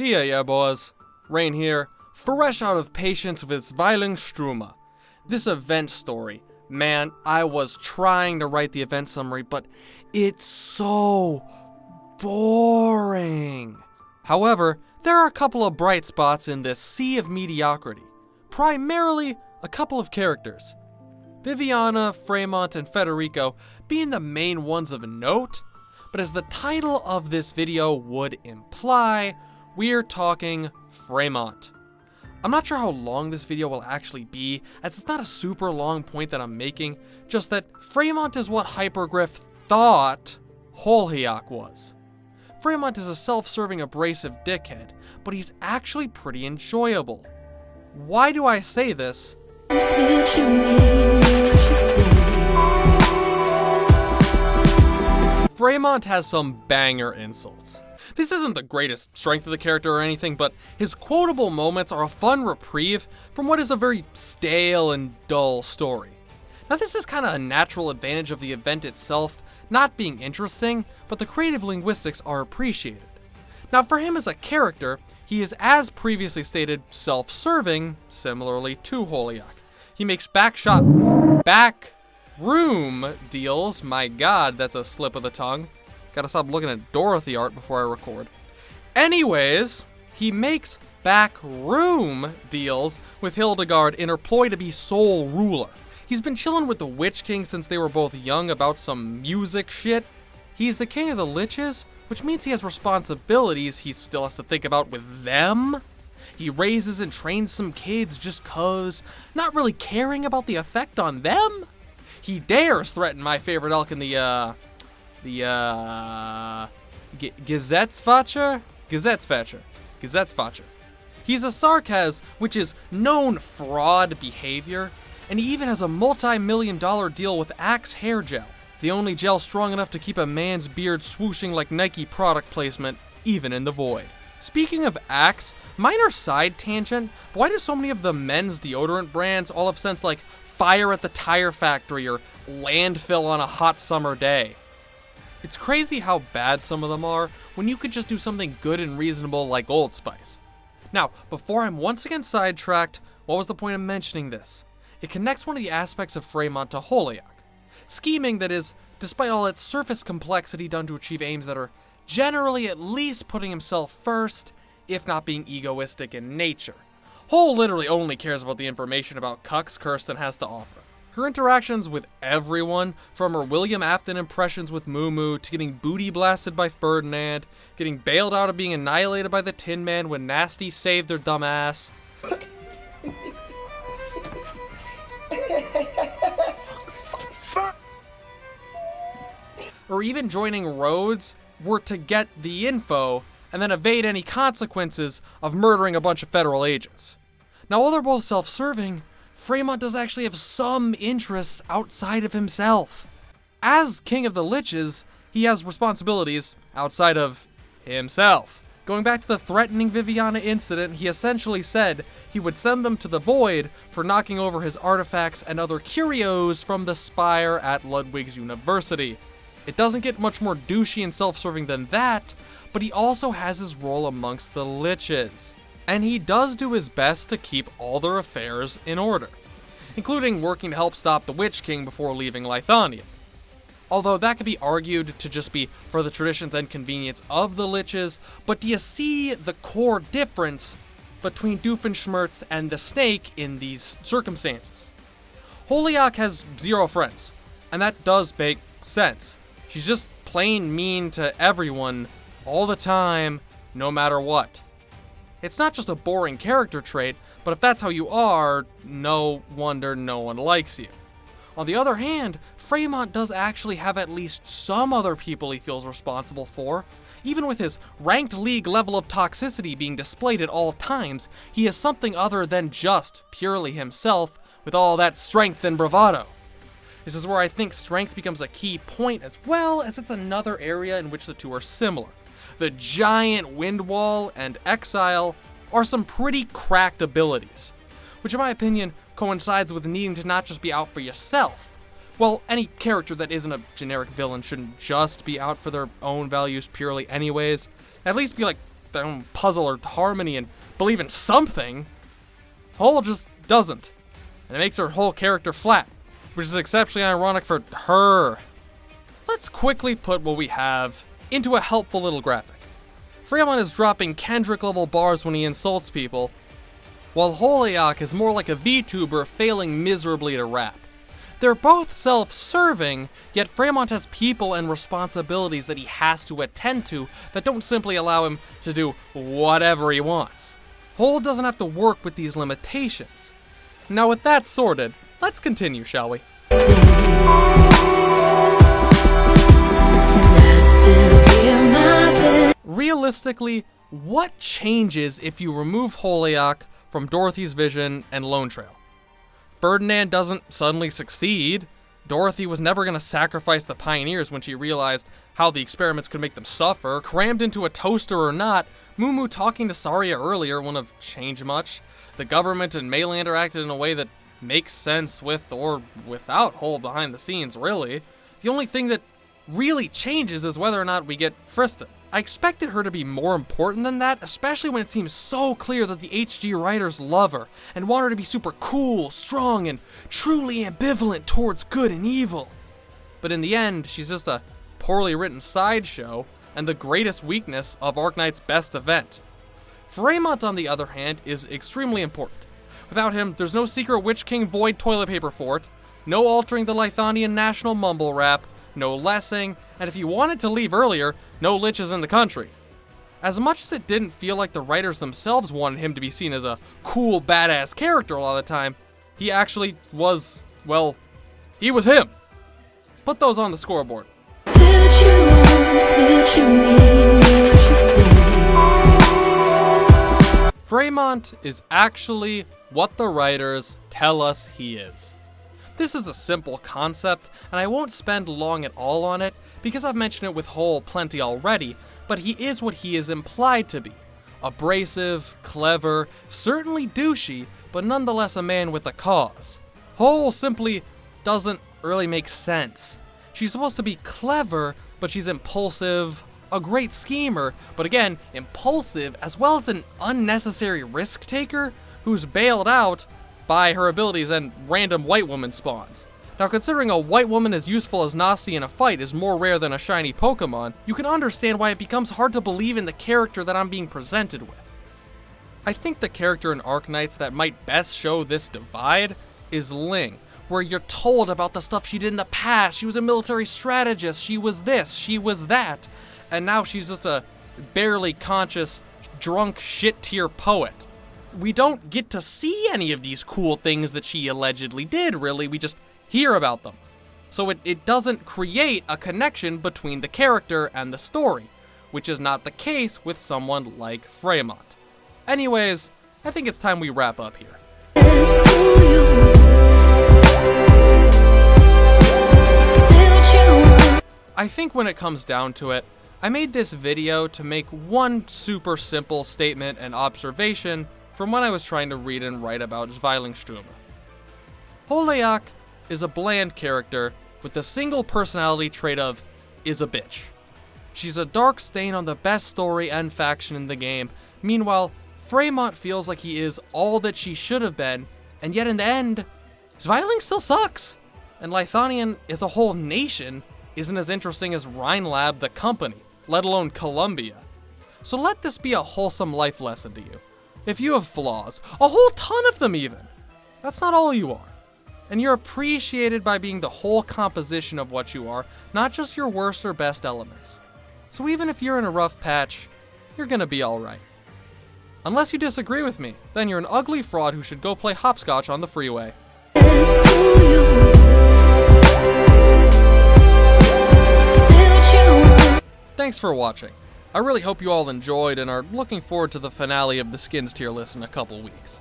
Chia, yeah boys. Rain here, fresh out of patience with Zwilingsturme. This event story, man, I was trying to write the event summary, but it's so boring. However, there are a couple of bright spots in this sea of mediocrity. Primarily, a couple of characters. Viviana, Fremont, and Federico being the main ones of note, but as the title of this video would imply, we're talking Fremont. I'm not sure how long this video will actually be, as it's not a super long point that I'm making, just that Fremont is what Hypergriff thought Holhiak was. Fremont is a self-serving abrasive dickhead, but he's actually pretty enjoyable. Why do I say this? Fremont has some banger insults. This isn't the greatest strength of the character or anything, but his quotable moments are a fun reprieve from what is a very stale and dull story. Now this is kind of a natural advantage of the event itself not being interesting, but the creative linguistics are appreciated. Now for him as a character, he is, as previously stated, self-serving, similarly to Holhiak. He makes backroom deals. My god, that's a slip of the tongue. Gotta stop looking at Dorothy art before I record. Anyways, he makes backroom deals with Hildegard in her ploy to be sole ruler. He's been chilling with the Witch King since they were both young about some music shit. He's the king of the liches, which means he has responsibilities he still has to think about with them. He raises and trains some kids just cause, not really caring about the effect on them. He dares threaten my favorite elk in the Gesetzvater. He's a Sarkaz, which is known fraud behavior, and he even has a multi-million-dollar deal with Axe hair gel, the only gel strong enough to keep a man's beard swooshing like Nike product placement, even in the void. Speaking of Axe, minor side tangent, but why do so many of the men's deodorant brands all have sense like fire at the tire factory or landfill on a hot summer day? It's crazy how bad some of them are when you could just do something good and reasonable like Old Spice. Now, before I'm once again sidetracked, what was the point of mentioning this? It connects one of the aspects of Fremont to Holhiak. Scheming that is, despite all its surface complexity done to achieve aims that are generally at least putting himself first, if not being egoistic in nature. Hole literally only cares about the information about cucks Kirsten has to offer. Her interactions with everyone, from her William Afton impressions with Moo Moo to getting booty blasted by Ferdinand, getting bailed out of being annihilated by the Tin Man when Nasty saved their dumb ass. Or even joining Rhodes were to get the info and then evade any consequences of murdering a bunch of federal agents. Now while they're both self-serving, Fremont does actually have some interests outside of himself. As King of the Liches, he has responsibilities outside of himself. Going back to the threatening Viviana incident, he essentially said he would send them to the Void for knocking over his artifacts and other curios from the spire at Ludwig's University. It doesn't get much more douchey and self-serving than that, but he also has his role amongst the Liches. And he does do his best to keep all their affairs in order, including working to help stop the Witch King before leaving Lithonia. Although that could be argued to just be for the traditions and convenience of the Liches, but do you see the core difference between Doofenshmirtz and the Snake in these circumstances? Holhiak has zero friends, and that does make sense. She's just plain mean to everyone, all the time, no matter what. It's not just a boring character trait, but if that's how you are, no wonder no one likes you. On the other hand, Fremont does actually have at least some other people he feels responsible for. Even with his ranked league level of toxicity being displayed at all times, he is something other than just purely himself with all that strength and bravado. This is where I think strength becomes a key point, as well as it's another area in which the two are similar. The giant wind wall and exile are some pretty cracked abilities, which in my opinion coincides with needing to not just be out for yourself. Well, any character that isn't a generic villain shouldn't just be out for their own values purely anyways. At least be like puzzle or harmony and believe in something. Whole just doesn't. And it makes her whole character flat, which is exceptionally ironic for her. Let's quickly put what we have into a helpful little graphic. Fremont is dropping Kendrick-level bars when he insults people, while Holiak is more like a VTuber failing miserably to rap. They're both self-serving, yet Fremont has people and responsibilities that he has to attend to that don't simply allow him to do whatever he wants. Hole doesn't have to work with these limitations. Now with that sorted, let's continue, shall we? Realistically, what changes if you remove Holiak from Dorothy's vision and Lone Trail? Ferdinand doesn't suddenly succeed. Dorothy was never going to sacrifice the pioneers when she realized how the experiments could make them suffer. Crammed into a toaster or not, Moo talking to Saria earlier wouldn't have changed much. The government and Maylander acted in a way that makes sense with or without Hole behind the scenes, really. The only thing that really changes is whether or not we get Frista. I expected her to be more important than that, especially when it seems so clear that the HG writers love her and want her to be super cool, strong, and truly ambivalent towards good and evil. But in the end, she's just a poorly written sideshow and the greatest weakness of Arknights' best event. Fremont, on the other hand, is extremely important. Without him, there's no secret Witch King Void toilet paper fort, no altering the Lithanian national mumble rap, no lessing, and if he wanted to leave earlier, no liches in the country. As much as it didn't feel like the writers themselves wanted him to be seen as a cool, badass character a lot of the time, he actually was, well, he was him. Put those on the scoreboard. Fremont is actually what the writers tell us he is. This is a simple concept, and I won't spend long at all on it, because I've mentioned it with Hole plenty already, but he is what he is implied to be. Abrasive, clever, certainly douchey, but nonetheless a man with a cause. Hole simply doesn't really make sense. She's supposed to be clever, but she's impulsive, a great schemer, but again, impulsive, as well as an unnecessary risk taker who's bailed out by her abilities and random white woman spawns. Now, considering a white woman as useful as Nasty in a fight is more rare than a shiny Pokemon, you can understand why it becomes hard to believe in the character that I'm being presented with. I think the character in Arknights that might best show this divide is Ling, where you're told about the stuff she did in the past. She was a military strategist, she was this, she was that, and now she's just a barely conscious, drunk shit-tier poet. We don't get to see any of these cool things that she allegedly did, really, we just hear about them. So it doesn't create a connection between the character and the story, which is not the case with someone like Fremont. Anyways, I think it's time we wrap up here. I think when it comes down to it, I made this video to make one super simple statement and observation from when I was trying to read and write about Zwilingsturme. Holiak is a bland character with the single personality trait of is a bitch. She's a dark stain on the best story and faction in the game. Meanwhile, Fremont feels like he is all that she should have been, and yet in the end, Zweiling still sucks. And Lithanian as a whole nation isn't as interesting as Rhinelab the company, let alone Columbia. So let this be a wholesome life lesson to you. If you have flaws, a whole ton of them even, that's not all you are. And you're appreciated by being the whole composition of what you are, not just your worst or best elements. So even if you're in a rough patch, you're gonna be alright. Unless you disagree with me, then you're an ugly fraud who should go play hopscotch on the freeway. Thanks for watching. I really hope you all enjoyed and are looking forward to the finale of the Skins tier list in a couple weeks.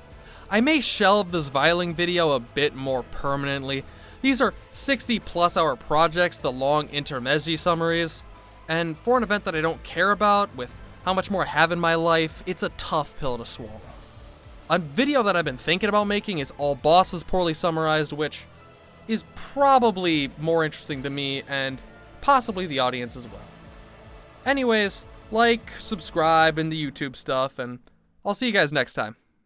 I may shelve the Zweiling video a bit more permanently. These are 60+ hour projects, the long intermezzi summaries, and for an event that I don't care about, with how much more I have in my life, it's a tough pill to swallow. A video that I've been thinking about making is All Bosses Poorly Summarized, which is probably more interesting to me and possibly the audience as well. Anyways, like, subscribe, and the YouTube stuff, and I'll see you guys next time.